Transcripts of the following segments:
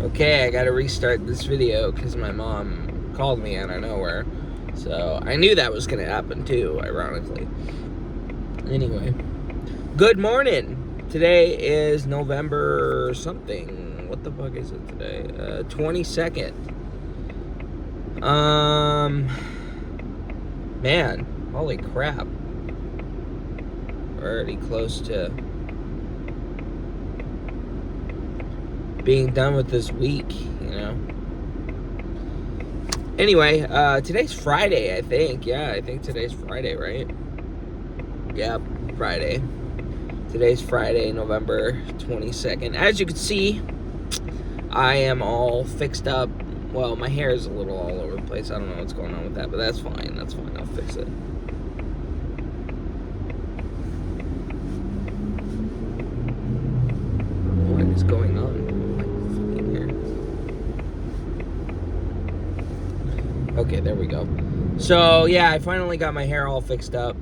Okay, I gotta restart this video because my mom called me out of nowhere. So I knew that was gonna happen too, ironically. Anyway, good morning. Today is November something. What the fuck is it today? 22nd. Man, holy crap. We're already close to being done with this week, you know. Anyway, today's Friday, I think. Yeah, I think today's Friday, right? Yeah, Friday. Today's Friday, November 22nd. As you can see, I am all fixed up. Well, my hair is a little all over the place. I don't know what's going on with that, but that's fine. That's fine. I'll fix it. What is going on with my fucking hair? Okay, there we go. So, yeah, I finally got my hair all fixed up.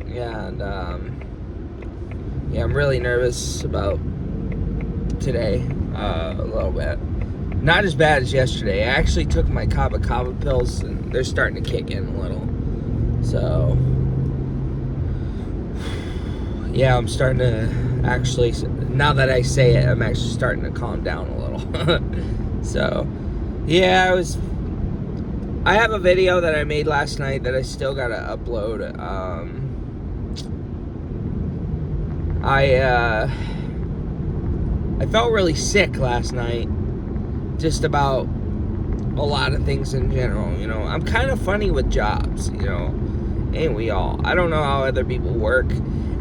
And, yeah, I'm really nervous about today, a little bit. Not as bad as yesterday. I actually took my Kava pills, and they're starting to kick in a little. So, yeah, I'm starting to actually, now that I say it, I'm actually starting to calm down a little. So, yeah, I have a video that I made last night that I still gotta upload. I felt really sick last night, just about a lot of things in general, you know. I'm kind of funny with jobs, you know, ain't we all? I don't know how other people work,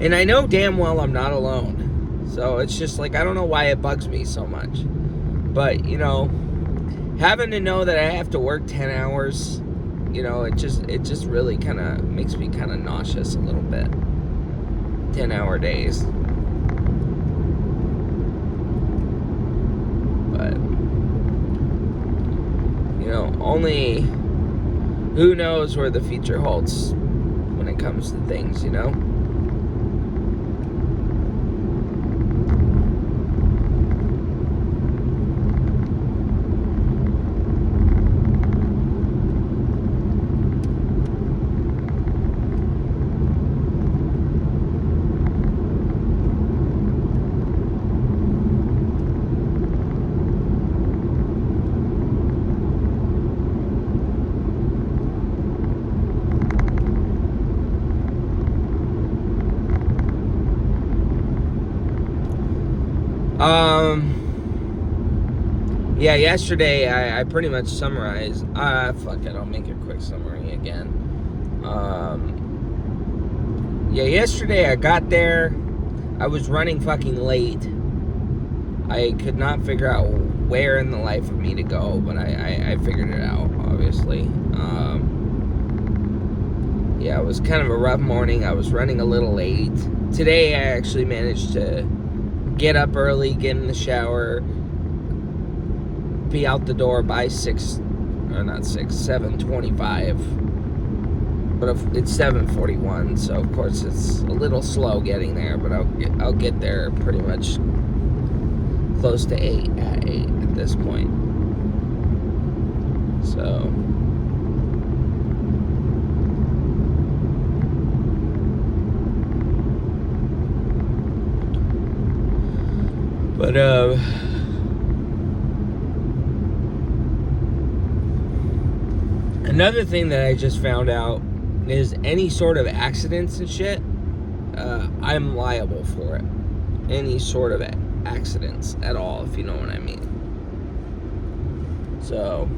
and I know damn well I'm not alone, so it's just like, I don't know why it bugs me so much, but, you know, having to know that I have to work 10 hours, you know, it just really kind of makes me kind of nauseous a little bit. 10-hour days. But, you know, only who knows where the future holds when it comes to things, you know? Yeah, yesterday I pretty much summarized. Fuck it, I'll make a quick summary again. Yeah, yesterday I got there. I was running fucking late. I could not figure out where in the life of me to go, but I figured it out, obviously. Yeah, it was kind of a rough morning. I was running a little late. Today I actually managed to get up early, get in the shower, be out the door by 7:25. But it's 7:41, so of course it's a little slow getting there, but I'll get there pretty much close to 8 at this point. So, but another thing that I just found out is any sort of accidents and shit, I'm liable for it. Any sort of accidents at all, if you know what I mean. So,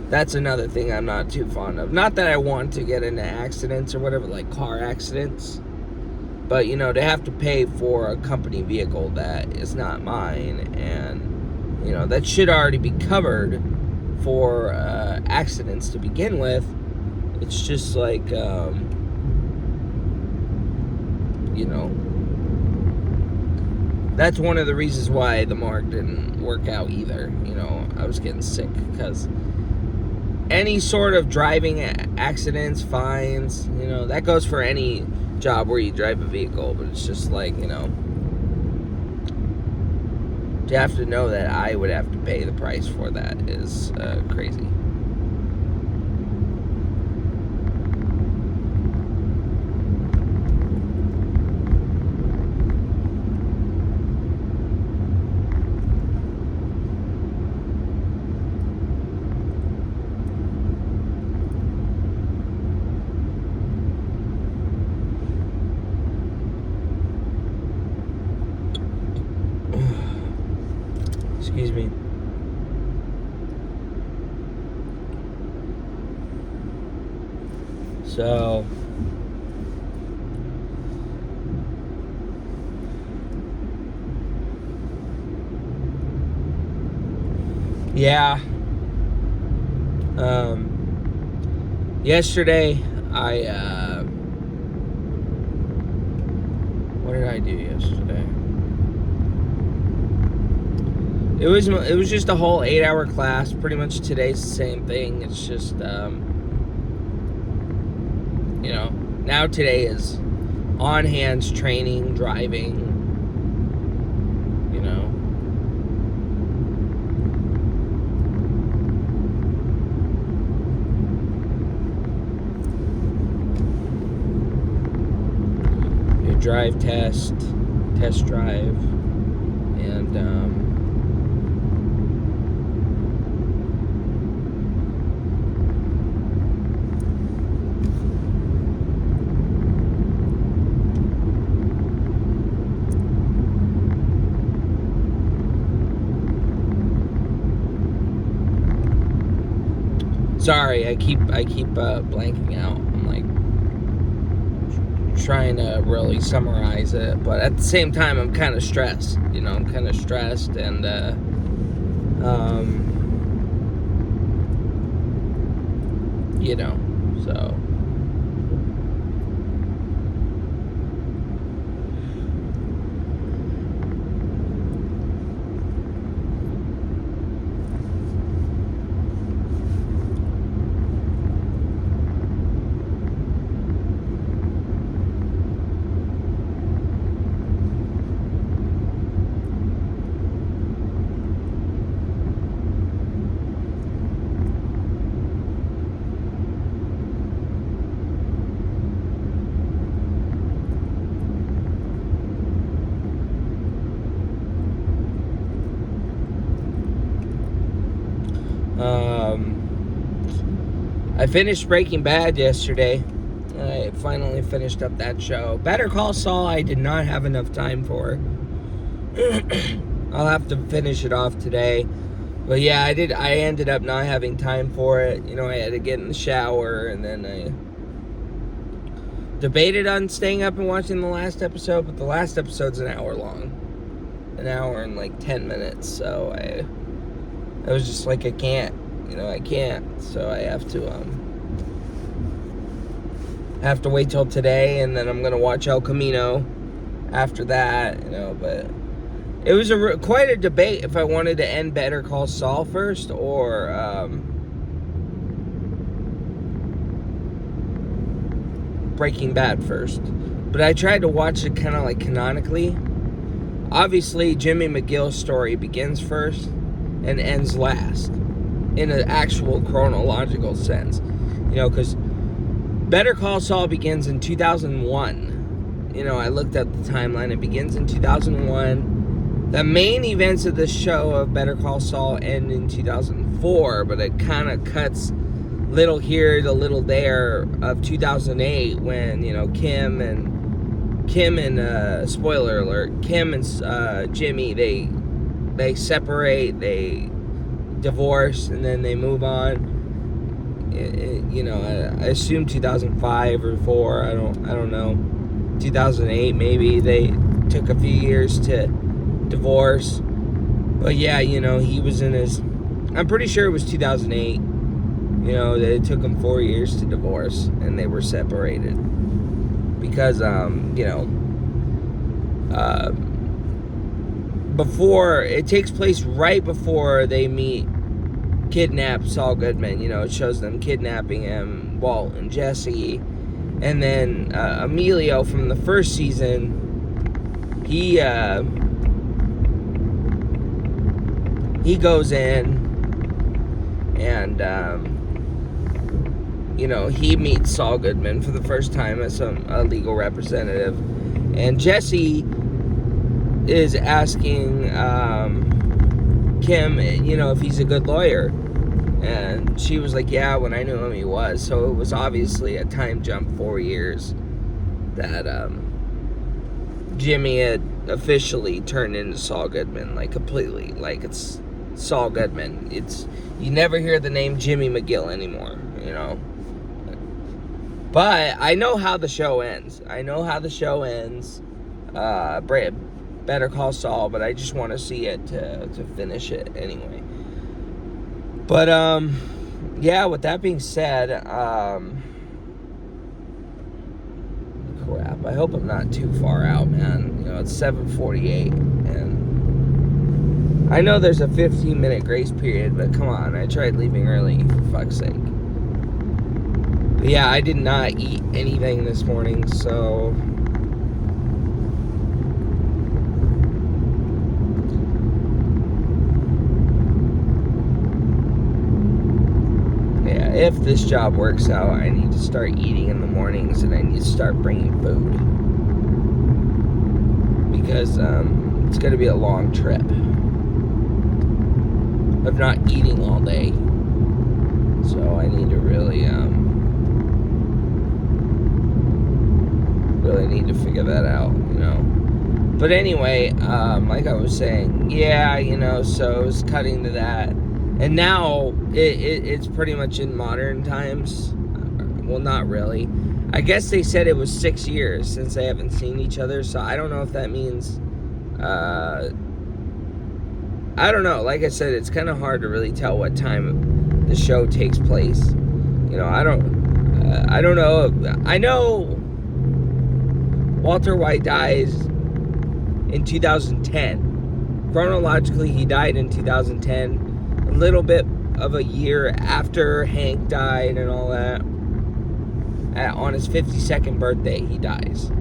that's another thing I'm not too fond of. Not that I want to get into accidents or whatever, like car accidents, but, you know, to have to pay for a company vehicle that is not mine, and, you know, that should already be covered for accidents to begin with. It's just like, you know, that's one of the reasons why the Mark didn't work out either. You know, I was getting sick because any sort of driving accidents, fines, you know, that goes for any job where you drive a vehicle, but it's just like, you know, to have to know that I would have to pay the price for that is crazy. Excuse me. So, yeah. Yesterday, what did I do yesterday? It was just a whole 8-hour class. Pretty much today's the same thing. It's just, now today is on hands training, driving, your drive test drive, and, sorry, I keep blanking out. I'm like trying to really summarize it, but at the same time, I'm kind of stressed. I'm kind of stressed, and so. I finished Breaking Bad yesterday. I finally finished up that show. Better Call Saul, I did not have enough time for. I'll have to finish it off today. But yeah, I ended up not having time for it. I had to get in the shower, and then I debated on staying up and watching the last episode, but the last episode's an hour long. An hour and like 10 minutes. So I was just like, I can't. I can't, so I have to wait till today, and then I'm gonna watch El Camino after that, but it was quite a debate if I wanted to end Better Call Saul first or Breaking Bad first, but I tried to watch it kind of like canonically. Obviously, Jimmy McGill's story begins first and ends last, in an actual chronological sense, because Better Call Saul begins in 2001. I looked at the timeline. It begins in 2001. The main events of the show of Better Call Saul end in 2004, but it kind of cuts little here to little there of 2008 when, Kim and spoiler alert, Kim and Jimmy, they separate, they divorce, and then they move on. I assume 2005 or 4. I don't know. 2008 maybe. They took a few years to divorce. But yeah, he was in his. I'm pretty sure it was 2008. That it took him 4 years to divorce, and they were separated because before it takes place right before they kidnap Saul Goodman. It shows them kidnapping him, Walt and Jesse, and then Emilio from the first season. He he goes in and, he meets Saul Goodman for the first time as a legal representative. And Jesse is asking Kim, if he's a good lawyer. And she was like, yeah, when I knew him, he was. So it was obviously a time jump 4 years that Jimmy had officially turned into Saul Goodman, like completely. Like it's Saul Goodman. You never hear the name Jimmy McGill anymore, But I know how the show ends. Better Call Saul, but I just want to see it to finish it anyway. But with that being said, crap. I hope I'm not too far out, man. It's 7:48, and I know there's a 15-minute grace period, but come on, I tried leaving early, for fuck's sake. But yeah, I did not eat anything this morning, so if this job works out, I need to start eating in the mornings, and I need to start bringing food, because it's going to be a long trip of not eating all day. So I need to really need to figure that out, But anyway, like I was saying, so it's cutting to that. And now it's pretty much in modern times. Well, not really. I guess they said it was 6 years since they haven't seen each other. So I don't know if that means... I don't know. Like I said, it's kind of hard to really tell what time the show takes place. I don't know. I know Walter White dies in 2010. Chronologically, he died in 2010. A little bit of a year after Hank died and all that. On his 52nd birthday, he dies.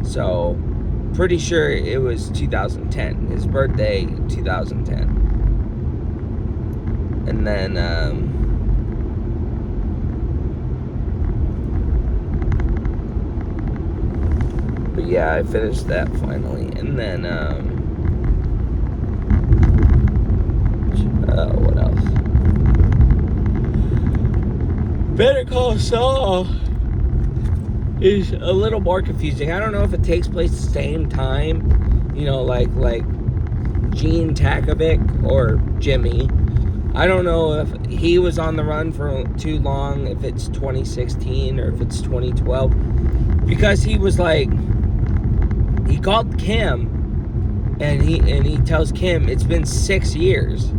So, pretty sure it was 2010. His birthday, 2010. And then, but yeah, I finished that finally. And then, what else? Better Call Saul is a little more confusing. I don't know if it takes place the same time, like Gene Takovic or Jimmy. I don't know if he was on the run for too long, if it's 2016 or if it's 2012, because he was like, he called Kim and he tells Kim it's been 6 years.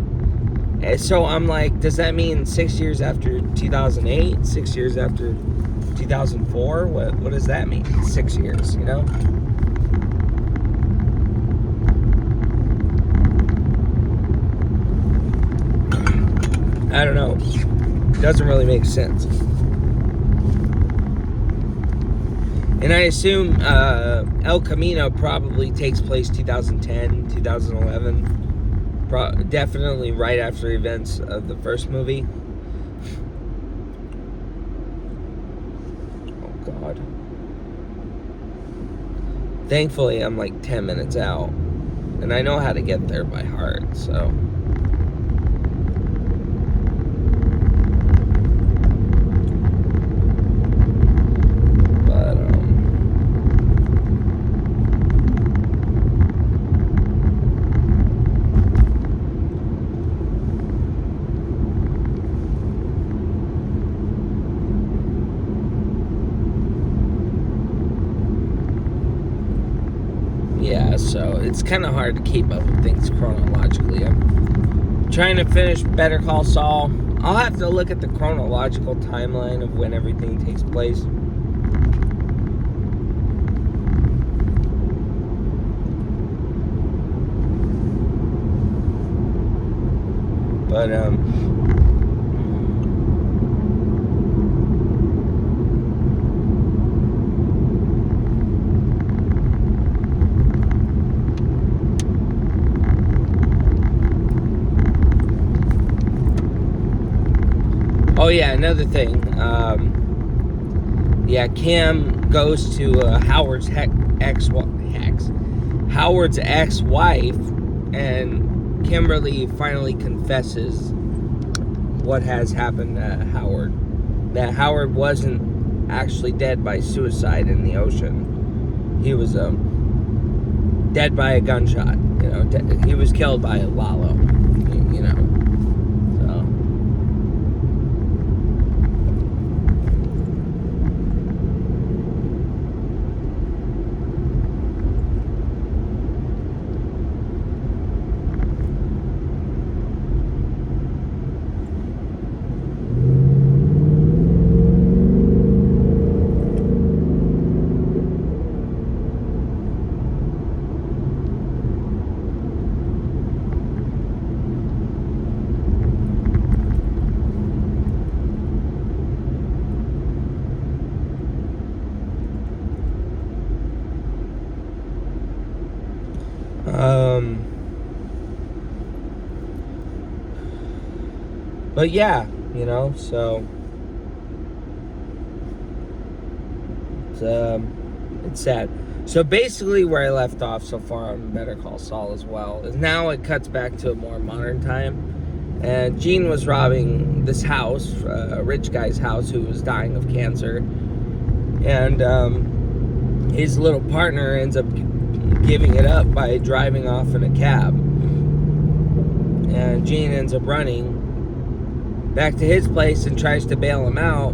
So I'm like, does that mean 6 years after 2008? 6 years after 2004? What does that mean? 6 years, I don't know. Doesn't really make sense. And I assume El Camino probably takes place 2010, 2011. Definitely right after events of the first movie. Oh God. Thankfully, I'm like 10 minutes out. And I know how to get there by heart, so. So it's kind of hard to keep up with things chronologically. I'm trying to finish Better Call Saul. I'll have to look at the chronological timeline of when everything takes place. But Oh yeah, another thing. Yeah, Cam goes to Howard's ex-wife, and Kimberly finally confesses what has happened to Howard. That Howard wasn't actually dead by suicide in the ocean. He was dead by a gunshot. You know, he was killed by a Lalo. You know, so. But yeah, you know, so it's sad. So basically, where I left off so far on Better Call Saul as well is now it cuts back to a more modern time, and Gene was robbing this house, a rich guy's house who was dying of cancer, and his little partner ends up giving it up by driving off in a cab, and Gene ends up running back to his place and tries to bail him out,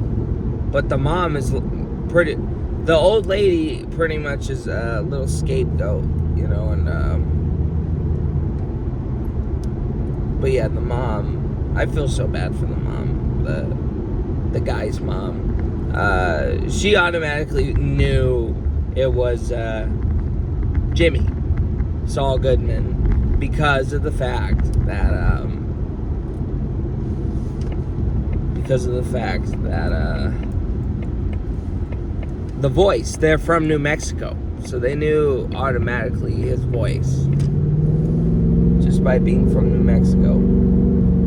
but the mom is the old lady pretty much is a little scapegoat, you know, and but yeah, the mom, I feel so bad for the mom, the guy's mom. She automatically knew it was Jimmy, Saul Goodman, because of the fact that the voice, they're from New Mexico, so they knew automatically his voice just by being from New Mexico.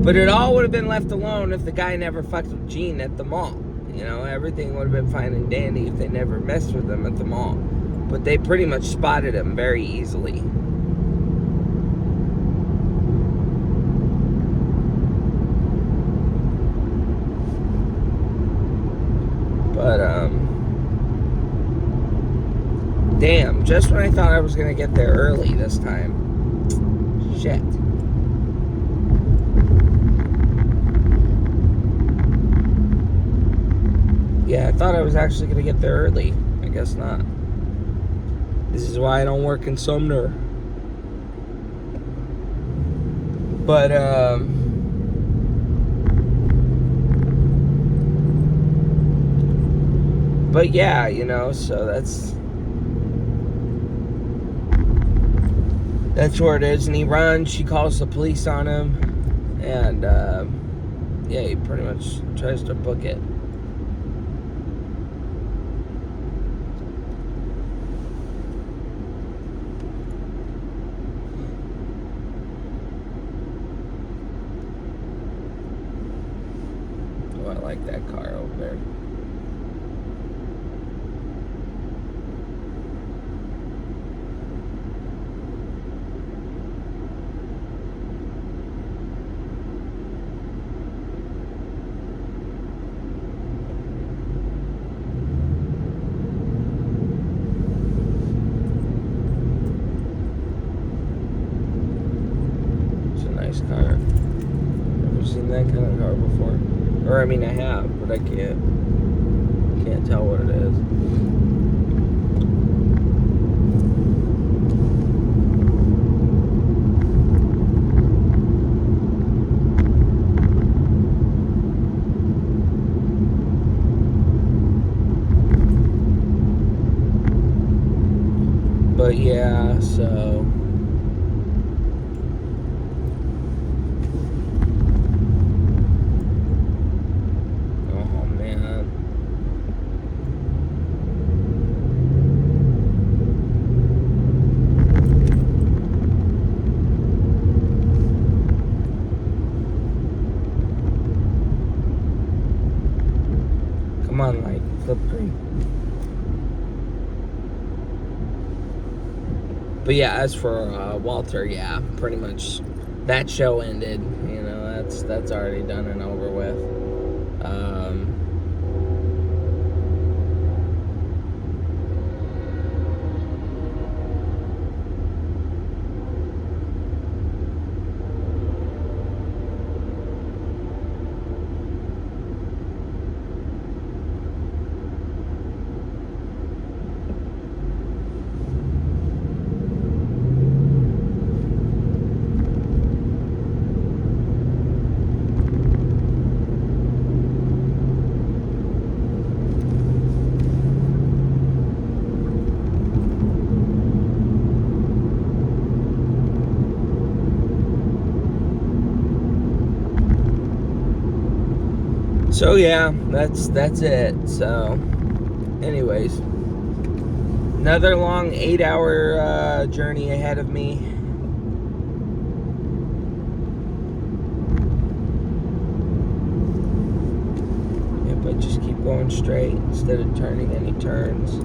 But it all would have been left alone if the guy never fucked with Gene at the mall. You know, everything would have been fine and dandy if they never messed with him at the mall. But they pretty much spotted him very easily. But damn, just when I thought I was gonna get there early this time. Shit. Yeah, I thought I was actually gonna get there early. I guess not. This is why I don't work in Sumner. But yeah, you know, so that's where it is. And he runs, she calls the police on him, and yeah, he pretty much tries to book it. Oh, I like that car over there. Car. Never seen that kind of car before. Or I mean I have, but I can't tell what it is. But yeah, so on, like, flip green. But yeah, as for Walter, yeah, pretty much that show ended. You know, that's already done and over with. So yeah, that's it. So, anyways, another long 8-hour journey ahead of me. Yep, I just keep going straight instead of turning any turns.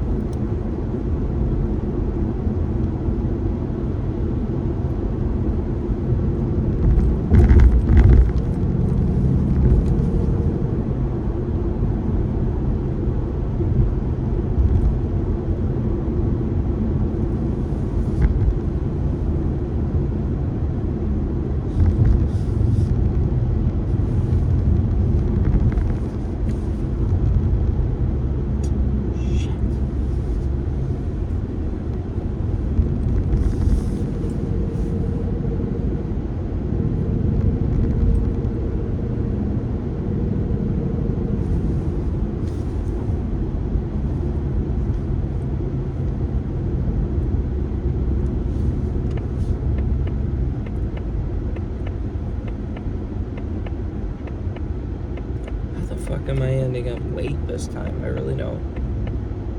Am I ending up late this time? I really don't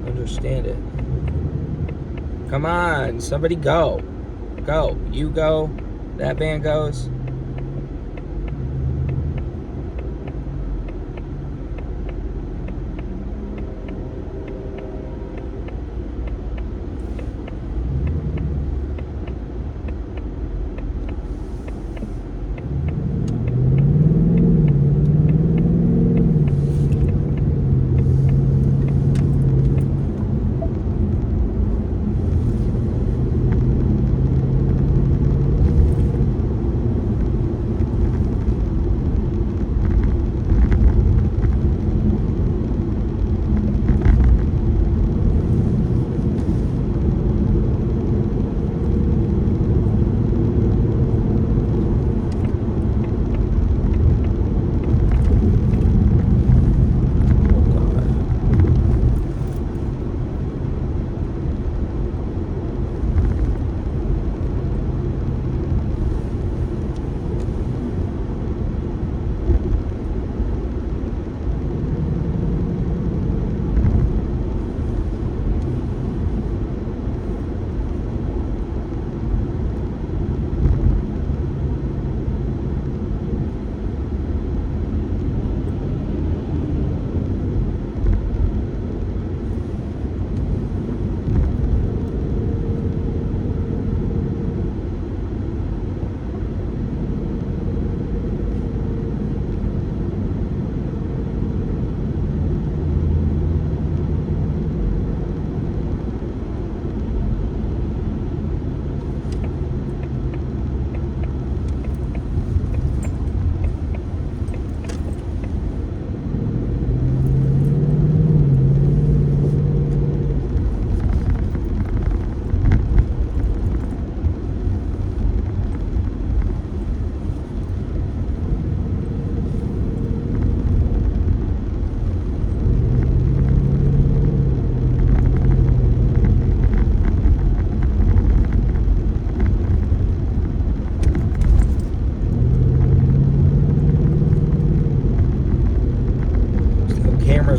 understand it. Come on, somebody go. Go. You go. That van goes.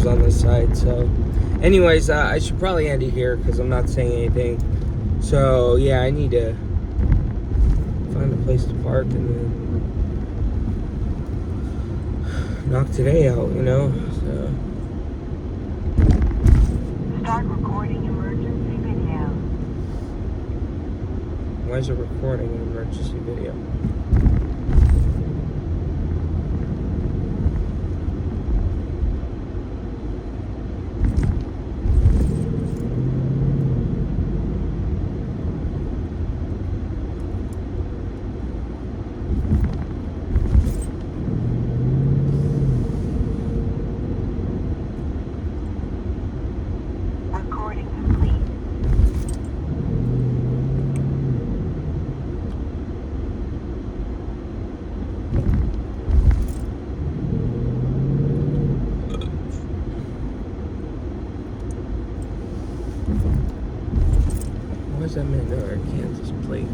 On this side. So anyways, I should probably end it here because I'm not saying anything. So yeah, I need to find a place to park and then knock today out, you know. So Start recording emergency video. Why is it recording an emergency video? Recording complete. Why does that mean there are Kansas plates?